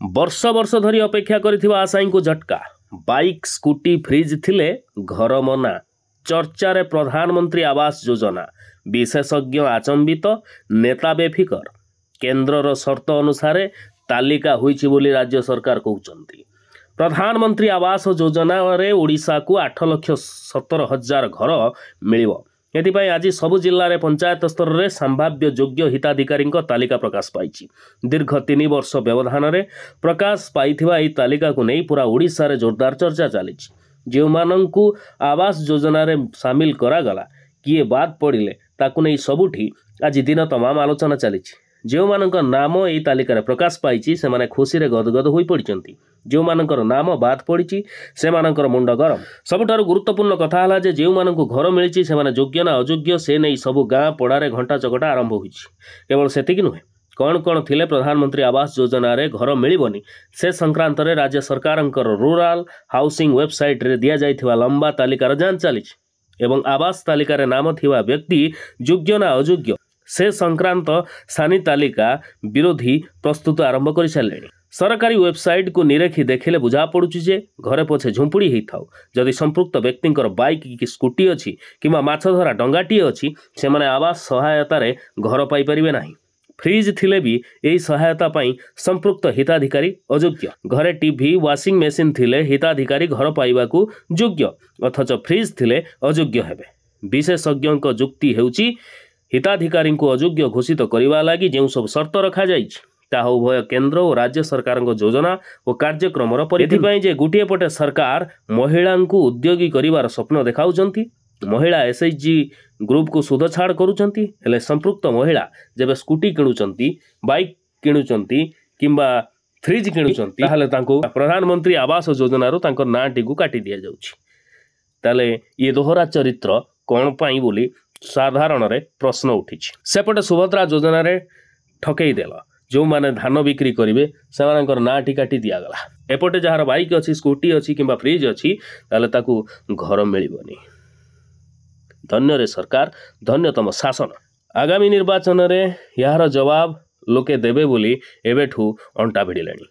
वर्ष वर्ष धरी अपेक्षा करिथिबा आशायी को झटका। बाइक स्कूटी फ्रीज थिले घर मना। चर्चा रे प्रधानमंत्री आवास योजना। विशेषज्ञ आचंबित, नेता बेफिकर। केन्द्रर शर्त अनुसार तालिका होईछि बोली राज्य सरकार कहउचंती। प्रधानमंत्री आवास योजना रे ओडिशा को 8,17,000 घर मिलिबो। एथिपाई आज सबु जिल्ला रे पंचायत स्तर रे संभाव्य योग्य हिताधिकारी तालिका प्रकाश पाई। दीर्घ 3 वर्ष व्यवधान रे प्रकाश पाइथिबा एही तालिका को नहीं पूरा ओडिशा रे जोरदार चर्चा चली। जो मानंकु आवास योजना रे शामिल करा गला किए बाद पड़िले ताकु नहीं सबुठी आज दिन तमाम आलोचना चली। जो मानक नाम एही तालिका रे प्रकाश पाई से माने खुशी रे गदगद होई पड़िचंती। जो मानकर नाम बाद पड़ी से मानकर मुंड गरम। सबुठारु गुरुत्वपूर्ण कथा हला जे जो मानकु घर मिली से माने योग्य ना अयोग्य से नहीं सबु गाँ पड़ारे घंटा चकटा आरंभ होईछि। केवल सेतिक नुहे, कौन कौन थिले प्रधानमंत्री आवास योजना रे घर मिलिबनी से संक्रांत रे राज्य सरकारंकर रूरल हाउसिंग वेबसाइट रे दिया जाइथिबा लंबा तालिकार जांच चली एवं आवास तालिका रे नाम थिबा व्यक्ति योग्य ना अयोग्य से संक्रांत स्थानीय तालिका विरोधी प्रस्तुत आरंभ कर सारे। सरकारी वेबसाइट को निरेखी देखिले बुझा पड़ुछि जे घरे पछे झुंपुड़ी ही थाउ जदि संपृक्त व्यक्तिंकर बाइक कि स्कूटी अछि किंवा माछ धरा डंगाटी अछि से माने आवास सहायता रे घर पाई परिबे नाही। फ्रिज थिले भी एही सहायता पाई संपृक्त हिताधिकारी अयोग्य। घरे टीवी वाशिंग मेसिन थिले हिताधिकारी घर पाइबाकू योग्य अथच फ्रिज थिले अयोग्य हेबे। विशेषज्ञक जुक्ति हेउछि हिताधिकारी को अयोग्य घोषित करने लगी जो सब शर्त रखा जाइछि ताहा उभय केन्द्र और राज्य सरकार योजना और कार्यक्रम परिधि जे गोटे पटे सरकार महिला को उद्योगी करिवार स्वप्न देखाउछंती। महिला एसएचजी ग्रुप को सुध छाड़ करुछंती हेले संपृक्त महिला जेबे स्कूटी किणुचंती बाइक किणुचंती किंबा फ्रिज किणुचंती ताहले तांको प्रधानमंत्री आवास योजना रो तांकर नाटी को काटी दिया जाउछि। ताले ये दोहरा चरित्र कोन पाई बोली साधारण रे प्रश्न उठी। सेपटे सुभद्रा योजना रे ठकई देला जो माने धान बिक्री करिवे सेमानकर नाटी काटी दिया गला। एपटे जहार बाइक अछि स्कूटी अछि किंबा फ्रिज अछि ताले ताकू घर मिलिबनी। धन्य रे सरकार, धन्य तम शासन। आगामी निर्वाचन रे यार जवाब लोके देबे बोली एबेठू अंटा भिड़िलेनी।